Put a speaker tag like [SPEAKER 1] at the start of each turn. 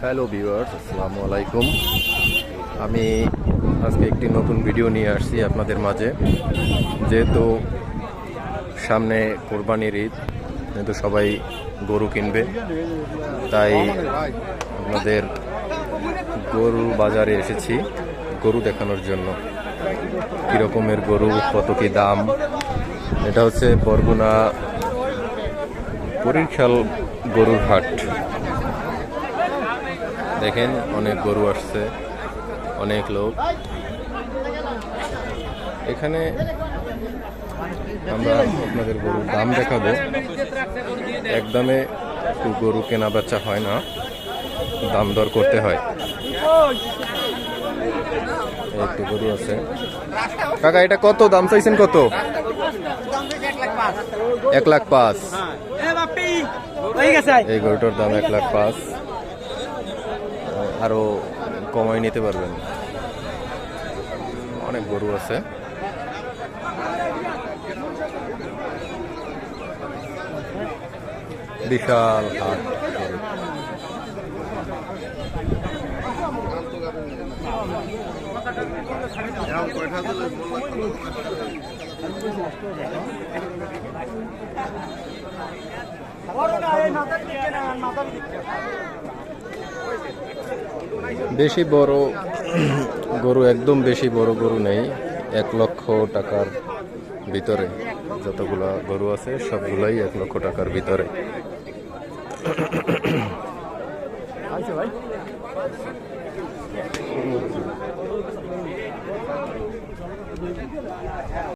[SPEAKER 1] Hello viewers, আসসালামু আলাইকুম। আমি আজকে একটি নতুন ভিডিও নিয়ে আসছি আপনাদের মাঝে। যেহেতু সামনে কোরবানির ঈদ, যেহেতু সবাই গরু কিনবে, তাই আপনাদের গরু বাজারে এসেছি গরু দেখানোর জন্য। কীরকমের গরু, কত কী দাম। এটা হচ্ছে বরগুনা বরিশাল গরুর হাট। দেখেন অনেক গরু আসছে, অনেক লোক এখানে। আমরা আপনাদের গরুর দাম দেখাবো। একদমে একটু গরু কেনা বেচা হয় না, দাম দর করতে হয়। একটু গরু আছে। কাকা, এটা কত দাম চাইছেন? কত? 1,05,000। এই গরুটার দাম 1,05,000। আরো কমাই নিতে পারবেন। অনেক গরু আছে। বিশাল হাট। বেশি বড় গরু, একদম বেশি বড় গরু নেই। 1 লক্ষ টাকার ভিতরে যতগুলা গরু আছে সবগুলাই 1 লক্ষ টাকার ভিতরে।